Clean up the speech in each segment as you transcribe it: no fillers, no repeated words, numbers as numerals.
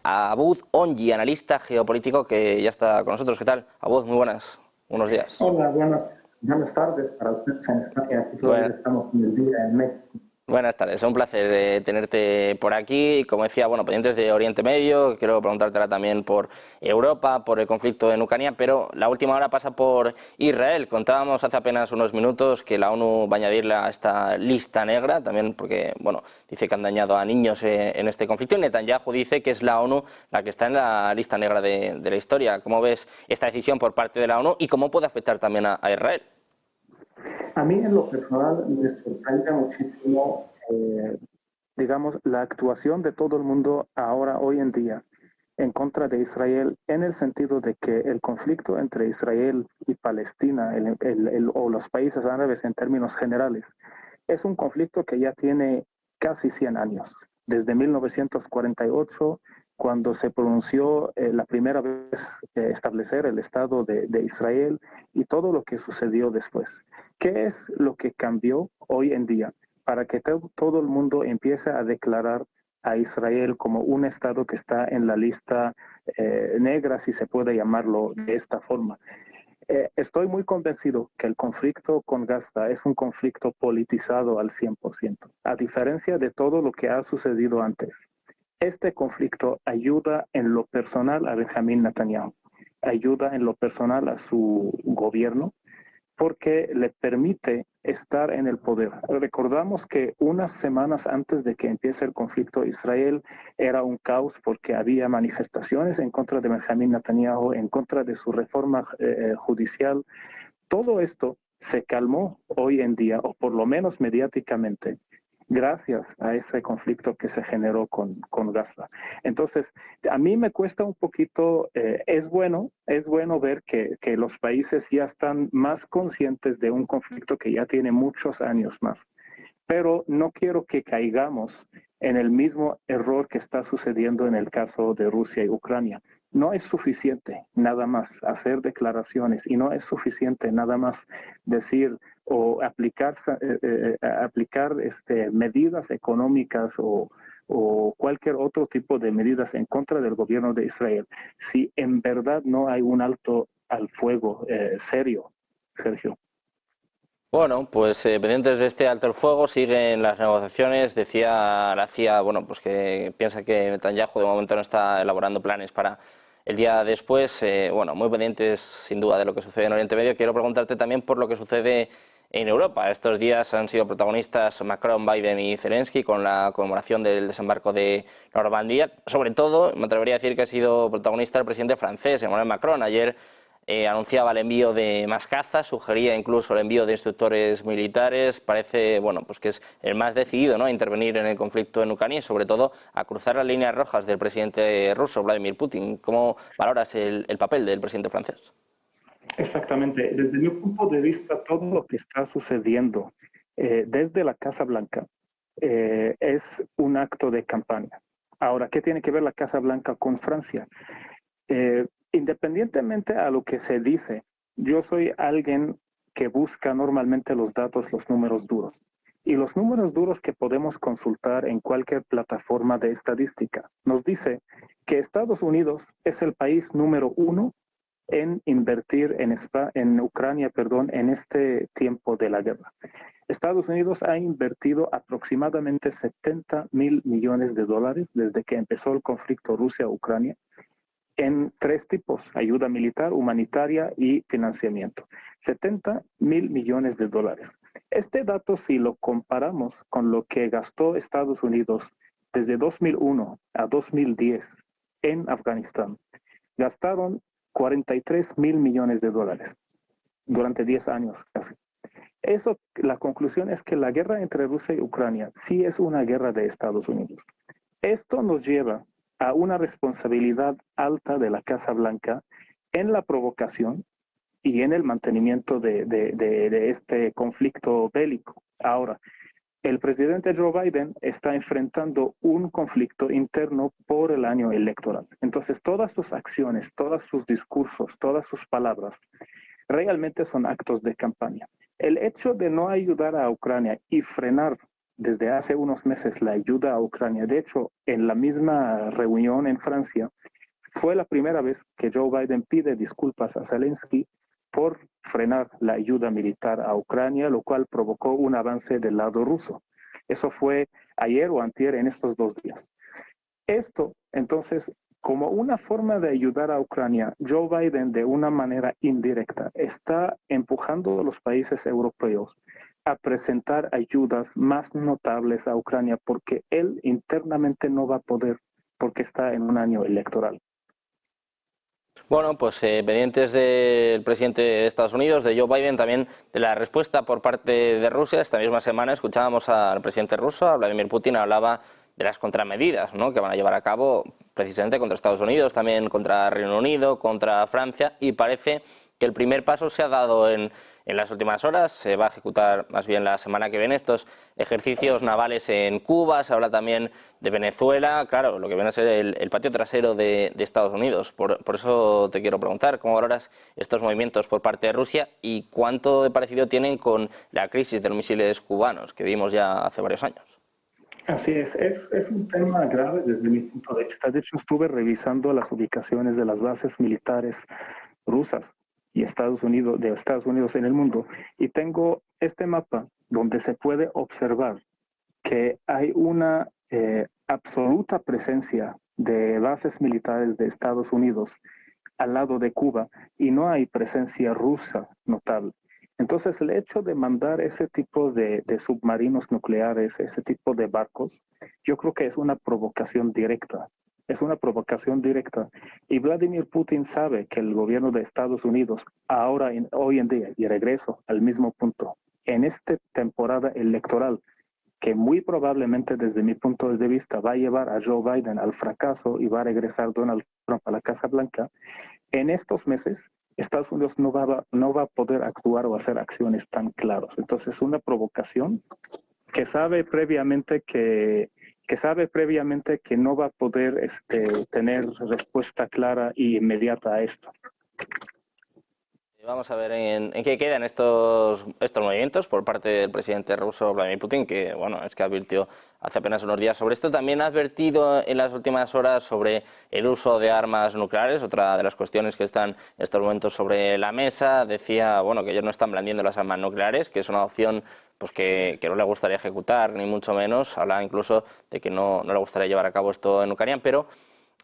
a Abud Ongi, analista geopolítico que ya está con nosotros. ¿Qué tal? Abud, muy buenas. Buenos días. Hola, buenas tardes para ustedes en España. Aquí todavía Bueno, estamos en el día en México. buenas tardes, un placer tenerte por aquí. Como decía, bueno, pendientes de Oriente Medio, quiero preguntártela también por Europa, por el conflicto en Ucrania, pero la última hora pasa por Israel. Contábamos hace apenas unos minutos que la ONU va a añadirla a esta lista negra, también porque, bueno, dice que han dañado a niños en este conflicto, y Netanyahu dice que es la ONU la que está en la lista negra de la historia. ¿Cómo ves esta decisión por parte de la ONU y cómo puede afectar también a Israel? A mí en lo personal me sorprende muchísimo, digamos, la actuación de todo el mundo ahora, hoy en día, en contra de Israel, en el sentido de que el conflicto entre Israel y Palestina, o los países árabes en términos generales, es un conflicto que ya tiene casi 100 años, desde 1948, cuando se pronunció la primera vez establecer el Estado de Israel y todo lo que sucedió después. ¿Qué es lo que cambió hoy en día para que todo el mundo empiece a declarar a Israel como un Estado que está en la lista negra, si se puede llamarlo de esta forma? Estoy muy convencido que el conflicto con Gaza es un conflicto politizado al 100%, a diferencia de todo lo que ha sucedido antes. Este conflicto ayuda en lo personal a Benjamín Netanyahu, ayuda en lo personal a su gobierno, porque le permite estar en el poder. Recordamos que unas semanas antes de que empiece el conflicto, Israel era un caos porque había manifestaciones en contra de Benjamín Netanyahu, en contra de su reforma judicial. Todo esto se calmó hoy en día, o por lo menos mediáticamente, gracias a ese conflicto que se generó con Gaza. Entonces, a mí me cuesta un poquito, es bueno ver que los países ya están más conscientes de un conflicto que ya tiene muchos años más, pero no quiero que caigamos en el mismo error que está sucediendo en el caso de Rusia y Ucrania. No es suficiente nada más hacer declaraciones y no es suficiente nada más decir o aplicar medidas económicas o cualquier otro tipo de medidas en contra del gobierno de Israel, si en verdad no hay un alto al fuego serio, Sergio. Bueno, pues pendientes de este alto el fuego, siguen las negociaciones. Decía la CIA, bueno, pues que piensa que Netanyahu de momento no está elaborando planes para el día después. Bueno, muy pendientes sin duda de lo que sucede en Oriente Medio. Quiero preguntarte también por lo que sucede en Europa. Estos días han sido protagonistas Macron, Biden y Zelensky con la conmemoración del desembarco de Normandía. Sobre todo, me atrevería a decir que ha sido protagonista el presidente francés, Emmanuel Macron. Ayer anunciaba el envío de más cazas, sugería incluso el envío de instructores militares. Parece, bueno, pues que es el más decidido, ¿no?, a intervenir en el conflicto en Ucrania y sobre todo a cruzar las líneas rojas del presidente ruso, Vladimir Putin. ¿Cómo valoras el papel del presidente francés? Exactamente. Desde mi punto de vista, todo lo que está sucediendo desde la Casa Blanca es un acto de campaña. Ahora, ¿qué tiene que ver la Casa Blanca con Francia? Independientemente a lo que se dice, yo soy alguien que busca normalmente los datos, los números duros. Y los números duros que podemos consultar en cualquier plataforma de estadística nos dice que Estados Unidos es el país número uno en invertir en Ucrania, perdón, en este tiempo de la guerra. Estados Unidos ha invertido aproximadamente 70.000 millones de dólares desde que empezó el conflicto Rusia-Ucrania en tres tipos: ayuda militar, humanitaria y financiamiento. 70.000 millones de dólares. Este dato, si lo comparamos con lo que gastó Estados Unidos desde 2001 a 2010 en Afganistán, gastaron 43.000 millones de dólares durante 10 años casi. La conclusión es que la guerra entre Rusia y Ucrania sí es una guerra de Estados Unidos. Esto nos lleva a una responsabilidad alta de la Casa Blanca en la provocación y en el mantenimiento de este conflicto bélico. Ahora, el presidente Joe Biden está enfrentando un conflicto interno por el año electoral. Entonces, todas sus acciones, todos sus discursos, todas sus palabras realmente son actos de campaña. El hecho de no ayudar a Ucrania y frenar desde hace unos meses la ayuda a Ucrania. De hecho, en la misma reunión en Francia, fue la primera vez que Joe Biden pide disculpas a Zelensky por frenar la ayuda militar a Ucrania, lo cual provocó un avance del lado ruso. Eso fue ayer o antier en estos 2 días. Esto, entonces, como una forma de ayudar a Ucrania, Joe Biden, de una manera indirecta, está empujando a los países europeos a presentar ayudas más notables a Ucrania porque él internamente no va a poder porque está en un año electoral. Bueno, pues pendientes del presidente de Estados Unidos, de Joe Biden, también de la respuesta por parte de Rusia. Esta misma semana escuchábamos al presidente ruso, a Vladimir Putin, hablaba de las contramedidas, ¿no?, que van a llevar a cabo precisamente contra Estados Unidos, también contra Reino Unido, contra Francia, y parece que el primer paso se ha dado en las últimas horas. Se va a ejecutar más bien la semana que viene estos ejercicios navales en Cuba. Se habla también de Venezuela, claro, lo que viene a ser el patio trasero de Estados Unidos. Por eso te quiero preguntar, ¿cómo valoras estos movimientos por parte de Rusia y cuánto de parecido tienen con la crisis de los misiles cubanos que vimos ya hace varios años? Así es un tema grave desde mi punto de vista. De hecho, estuve revisando las ubicaciones de las bases militares rusas y de Estados Unidos en el mundo, y tengo este mapa donde se puede observar que hay una absoluta presencia de bases militares de Estados Unidos al lado de Cuba y no hay presencia rusa notable. Entonces, el hecho de mandar ese tipo de submarinos nucleares, ese tipo de barcos, yo creo que es una provocación directa. Es una provocación directa. Y Vladimir Putin sabe que el gobierno de Estados Unidos, hoy en día, y regreso al mismo punto, en esta temporada electoral, que muy probablemente desde mi punto de vista va a llevar a Joe Biden al fracaso y va a regresar Donald Trump a la Casa Blanca, en estos meses Estados Unidos no va a poder actuar o hacer acciones tan claras. Entonces, es una provocación que sabe previamente que no va a poder tener respuesta clara y inmediata a esto. Vamos a ver en qué quedan estos movimientos por parte del presidente ruso Vladimir Putin, que bueno, es que advirtió hace apenas unos días sobre esto. También ha advertido en las últimas horas sobre el uso de armas nucleares, otra de las cuestiones que están en estos momentos sobre la mesa. Decía bueno, que ellos no están blandiendo las armas nucleares, que es una opción pues que no le gustaría ejecutar, ni mucho menos. Habla incluso de que no le gustaría llevar a cabo esto en Ucrania, pero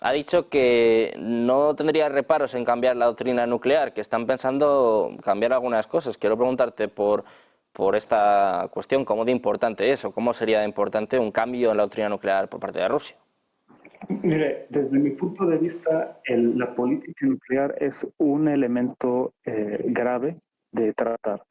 ha dicho que no tendría reparos en cambiar la doctrina nuclear, que están pensando cambiar algunas cosas. Quiero preguntarte por esta cuestión, ¿cómo de importante es o cómo sería de importante un cambio en la doctrina nuclear por parte de Rusia? Mire, desde mi punto de vista, la política nuclear es un elemento grave de tratar.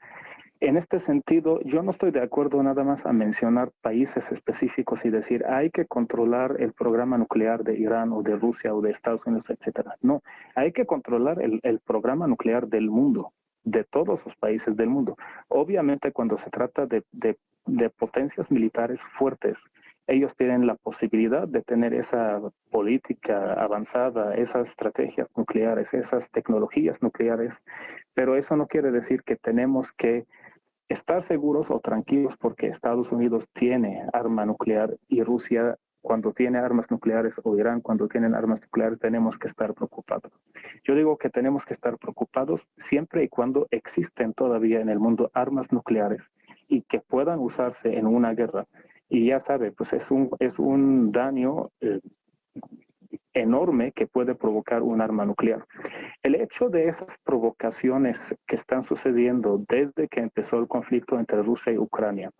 En este sentido, yo no estoy de acuerdo nada más a mencionar países específicos y decir hay que controlar el programa nuclear de Irán o de Rusia o de Estados Unidos, etcétera. No, hay que controlar el programa nuclear del mundo, de todos los países del mundo. Obviamente, cuando se trata de potencias militares fuertes, ellos tienen la posibilidad de tener esa política avanzada, esas estrategias nucleares, esas tecnologías nucleares, pero eso no quiere decir que tenemos que estar seguros o tranquilos porque Estados Unidos tiene arma nuclear y Rusia cuando tiene armas nucleares o Irán cuando tienen armas nucleares tenemos que estar preocupados. Yo digo que tenemos que estar preocupados siempre y cuando existen todavía en el mundo armas nucleares y que puedan usarse en una guerra. Y ya sabe, pues es un daño enorme que puede provocar un arma nuclear. El hecho de esas provocaciones que están sucediendo desde que empezó el conflicto entre Rusia y Ucrania,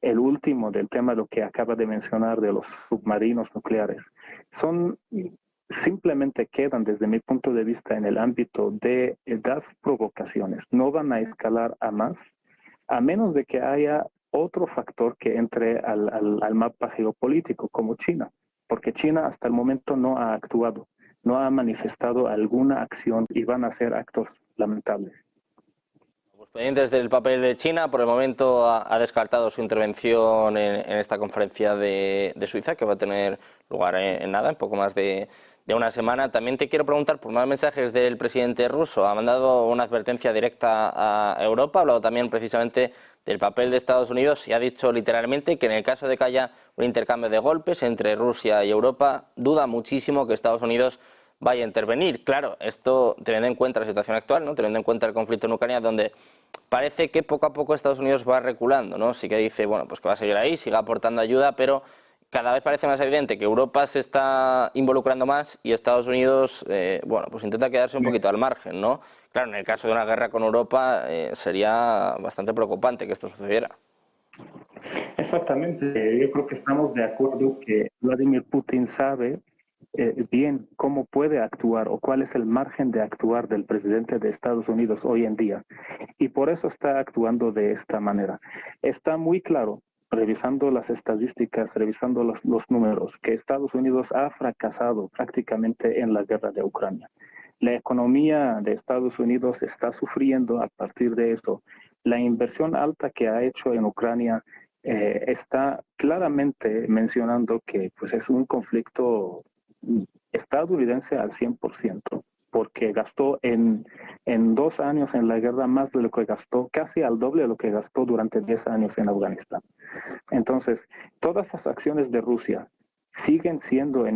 el último del tema, lo que acaba de mencionar de los submarinos nucleares, simplemente quedan desde mi punto de vista en el ámbito de las provocaciones. No van a escalar a más, a menos de que haya otro factor que entre al mapa geopolítico, como China, porque China hasta el momento no ha actuado, no ha manifestado alguna acción y van a ser actos lamentables. Pues pendientes del papel de China, por el momento ha descartado su intervención en esta conferencia de Suiza, que va a tener lugar en nada, en poco más de una semana. También te quiero preguntar por más mensajes del presidente ruso. Ha mandado una advertencia directa a Europa, ha hablado también precisamente del papel de Estados Unidos y ha dicho literalmente que en el caso de que haya un intercambio de golpes entre Rusia y Europa, duda muchísimo que Estados Unidos vaya a intervenir. Claro, esto teniendo en cuenta la situación actual, ¿no? Teniendo en cuenta el conflicto en Ucrania, donde parece que poco a poco Estados Unidos va reculando, ¿no? Sí que dice, bueno, pues que va a seguir ahí, siga aportando ayuda, pero cada vez parece más evidente que Europa se está involucrando más y Estados Unidos, bueno, pues intenta quedarse un poquito al margen, ¿no? Claro, en el caso de una guerra con Europa sería bastante preocupante que esto sucediera. Exactamente, yo creo que estamos de acuerdo que Vladimir Putin sabe bien cómo puede actuar o cuál es el margen de actuar del presidente de Estados Unidos hoy en día. Y por eso está actuando de esta manera. Está muy claro, revisando las estadísticas, revisando los números, que Estados Unidos ha fracasado prácticamente en la guerra de Ucrania. La economía de Estados Unidos está sufriendo a partir de eso. La inversión alta que ha hecho en Ucrania está claramente mencionando que pues, es un conflicto estadounidense al 100%, porque gastó en 2 años en la guerra más de lo que gastó, casi al doble de lo que gastó durante 10 años en Afganistán. Entonces, todas las acciones de Rusia siguen siendo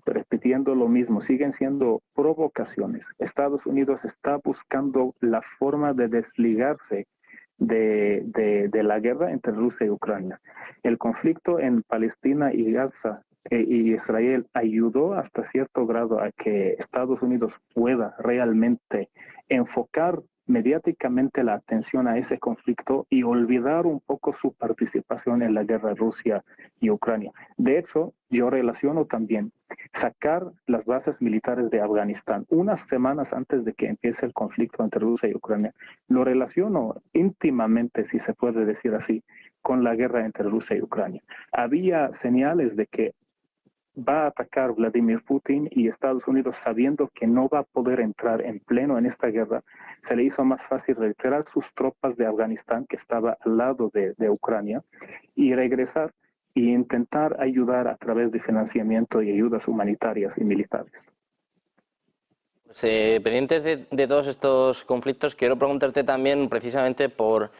repitiendo lo mismo, siguen siendo provocaciones. Estados Unidos está buscando la forma de desligarse de la guerra entre Rusia y Ucrania. El conflicto en Palestina y Gaza y Israel ayudó hasta cierto grado a que Estados Unidos pueda realmente enfocar mediáticamente la atención a ese conflicto y olvidar un poco su participación en la guerra de Rusia y Ucrania. De hecho, yo relaciono también sacar las bases militares de Afganistán unas semanas antes de que empiece el conflicto entre Rusia y Ucrania. Lo relaciono íntimamente, si se puede decir así, con la guerra entre Rusia y Ucrania. Había señales de que va a atacar Vladimir Putin y Estados Unidos, sabiendo que no va a poder entrar en pleno en esta guerra, se le hizo más fácil retirar sus tropas de Afganistán, que estaba al lado de Ucrania, y regresar e intentar ayudar a través de financiamiento y ayudas humanitarias y militares. Pues, pendientes de todos estos conflictos, quiero preguntarte también precisamente por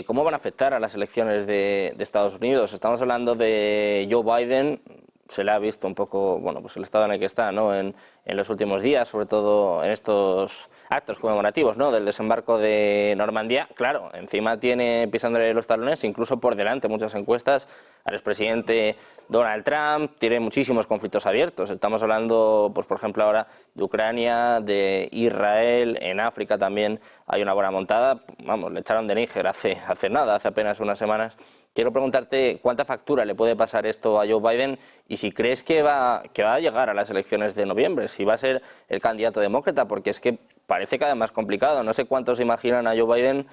cómo van a afectar a las elecciones de Estados Unidos. Estamos hablando de Joe Biden, se le ha visto un poco, bueno, pues el estado en el que está, ¿no? En los últimos días, sobre todo en estos actos conmemorativos, ¿no? Del desembarco de Normandía. Claro, encima tiene pisándole los talones, incluso por delante, muchas encuestas, al expresidente Donald Trump. Tiene muchísimos conflictos abiertos. Estamos hablando, pues por ejemplo, ahora de Ucrania, de Israel, en África también hay una buena montada. Vamos, le echaron de Níger hace nada, hace apenas unas semanas. Quiero preguntarte cuánta factura le puede pasar esto a Joe Biden y si crees que va a llegar a las elecciones de noviembre, si va a ser el candidato demócrata, porque es que parece cada vez más complicado. No sé cuántos imaginan a Joe Biden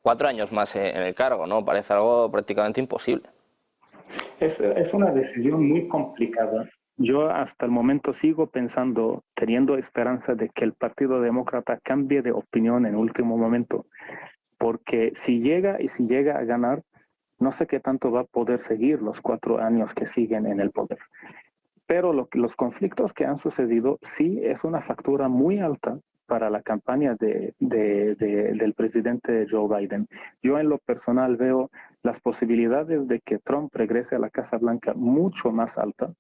4 años más en el cargo, ¿no? Parece algo prácticamente imposible. Es una decisión muy complicada. Yo hasta el momento sigo pensando, teniendo esperanza de que el Partido Demócrata cambie de opinión en último momento, porque si llega a ganar, no sé qué tanto va a poder seguir los 4 años que siguen en el poder. Pero los conflictos que han sucedido sí es una factura muy alta para la campaña del presidente Joe Biden. Yo en lo personal veo las posibilidades de que Trump regrese a la Casa Blanca mucho más alta.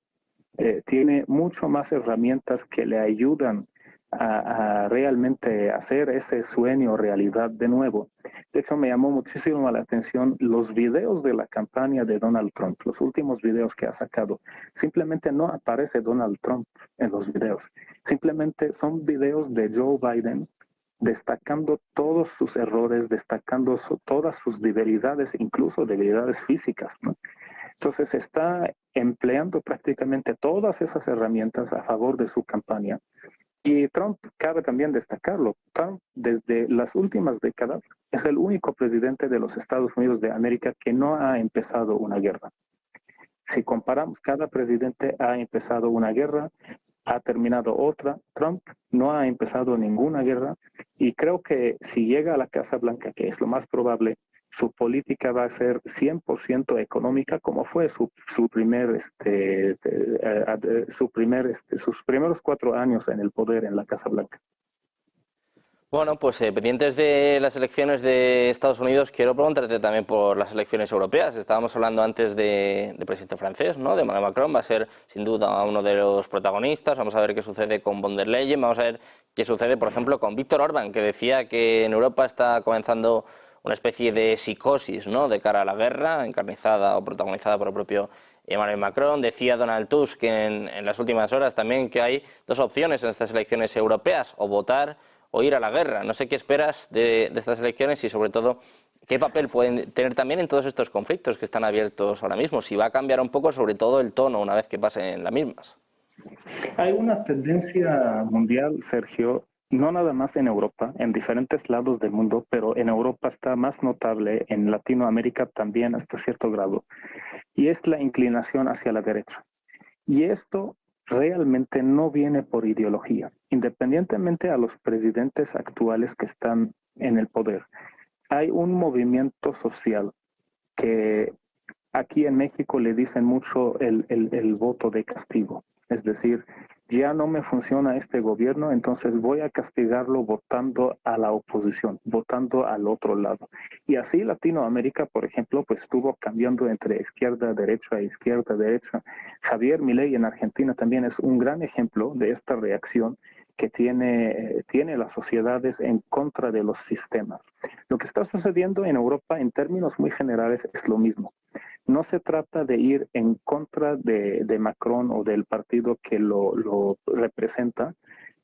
Tiene mucho más herramientas que le ayudan a realmente hacer ese sueño realidad de nuevo. De hecho, me llamó muchísimo la atención los videos de la campaña de Donald Trump, los últimos videos que ha sacado. Simplemente no aparece Donald Trump en los videos. Simplemente son videos de Joe Biden destacando todos sus errores, destacando todas sus debilidades, incluso debilidades físicas, ¿no? Entonces está empleando prácticamente todas esas herramientas a favor de su campaña. Y Trump, cabe también destacarlo, Trump desde las últimas décadas es el único presidente de los Estados Unidos de América que no ha empezado una guerra. Si comparamos, cada presidente ha empezado una guerra, ha terminado otra. Trump no ha empezado ninguna guerra y creo que si llega a la Casa Blanca, que es lo más probable, su política va a ser 100% económica, como fue sus primeros 4 años en el poder en la Casa Blanca. Bueno, pues pendientes de las elecciones de Estados Unidos, quiero preguntarte también por las elecciones europeas. Estábamos hablando antes del presidente francés, ¿no? De Emmanuel Macron, va a ser sin duda uno de los protagonistas. Vamos a ver qué sucede con von der Leyen, vamos a ver qué sucede, por ejemplo, con Viktor Orbán, que decía que en Europa está comenzando una especie de psicosis, ¿no? De cara a la guerra, encarnizada o protagonizada por el propio Emmanuel Macron. Decía Donald Tusk en las últimas horas también que hay dos opciones en estas elecciones europeas, o votar o ir a la guerra. No sé qué esperas de estas elecciones y, sobre todo, qué papel pueden tener también en todos estos conflictos que están abiertos ahora mismo. Si va a cambiar un poco, sobre todo, el tono una vez que pasen las mismas. Hay una tendencia mundial, Sergio, no nada más en Europa, en diferentes lados del mundo, pero en Europa está más notable, en Latinoamérica también hasta cierto grado, y es la inclinación hacia la derecha. Y esto realmente no viene por ideología, independientemente a los presidentes actuales que están en el poder. Hay un movimiento social que aquí en México le dicen mucho el voto de castigo. Es decir, ya no me funciona este gobierno, entonces voy a castigarlo votando a la oposición, votando al otro lado. Y así Latinoamérica, por ejemplo, pues estuvo cambiando entre izquierda, derecha e izquierda, derecha. Javier Milei en Argentina también es un gran ejemplo de esta reacción que tiene las sociedades en contra de los sistemas. Lo que está sucediendo en Europa en términos muy generales es lo mismo. No se trata de ir en contra de Macron o del partido que lo representa,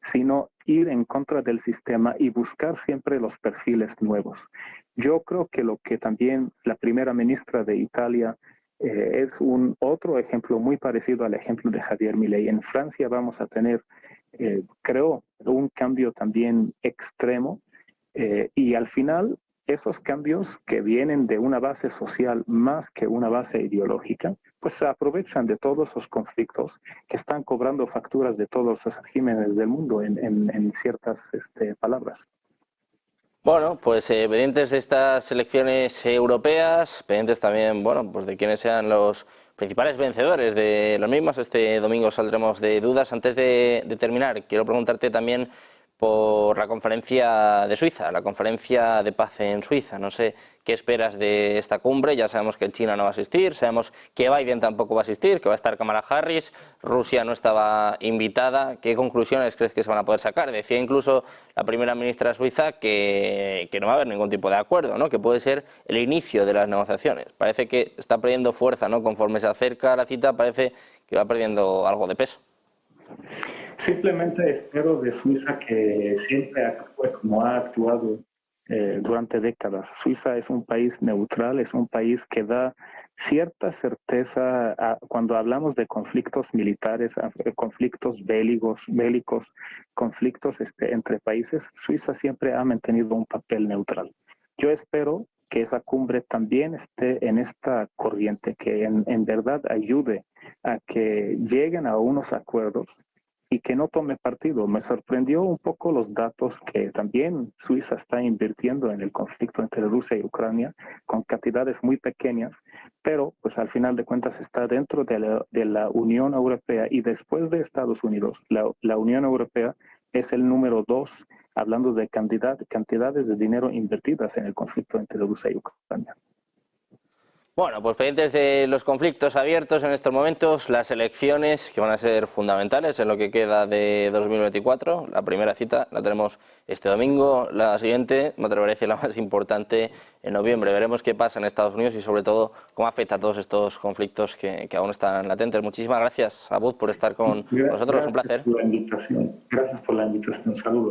sino ir en contra del sistema y buscar siempre los perfiles nuevos. Yo creo que lo que también la primera ministra de Italia es un otro ejemplo muy parecido al ejemplo de Javier Milei. En Francia vamos a tener, creo, un cambio también extremo y al final esos cambios que vienen de una base social más que una base ideológica, pues se aprovechan de todos esos conflictos que están cobrando facturas de todos los regímenes del mundo en ciertas palabras. Bueno, pues pendientes de estas elecciones europeas, pendientes también, bueno, pues de quiénes sean los principales vencedores de las mismas. Este domingo saldremos de dudas. Antes de terminar, quiero preguntarte también por la conferencia de Suiza, la conferencia de paz en Suiza. No sé qué esperas de esta cumbre. Ya sabemos que China no va a asistir, sabemos que Biden tampoco va a asistir, que va a estar Kamala Harris, Rusia no estaba invitada. ¿Qué conclusiones crees que se van a poder sacar? Decía incluso la primera ministra suiza que no va a haber ningún tipo de acuerdo, ¿no? Que puede ser el inicio de las negociaciones. Parece que está perdiendo fuerza, ¿no? Conforme se acerca la cita, parece que va perdiendo algo de peso. Simplemente espero de Suiza que siempre actúe como ha actuado durante décadas. Suiza es un país neutral, es un país que da cierta certeza cuando hablamos de conflictos militares, conflictos bélicos, conflictos entre países. Suiza siempre ha mantenido un papel neutral. Yo espero que esa cumbre también esté en esta corriente, que en verdad ayude a que lleguen a unos acuerdos y que no tome partido. Me sorprendió un poco los datos que también Suiza está invirtiendo en el conflicto entre Rusia y Ucrania con cantidades muy pequeñas, pero pues al final de cuentas está dentro de la Unión Europea y después de Estados Unidos, la Unión Europea es el número 2 hablando de cantidades de dinero invertidas en el conflicto entre Rusia y Ucrania. Bueno, pues pendientes de los conflictos abiertos en estos momentos, las elecciones que van a ser fundamentales en lo que queda de 2024. La primera cita la tenemos este domingo, la siguiente, me atrevería a decir la más importante, en noviembre. Veremos qué pasa en Estados Unidos y sobre todo cómo afecta a todos estos conflictos que aún están latentes. Muchísimas gracias, Abud, por estar con nosotros, un placer. Gracias por la invitación. Gracias por la invitación. Saludos.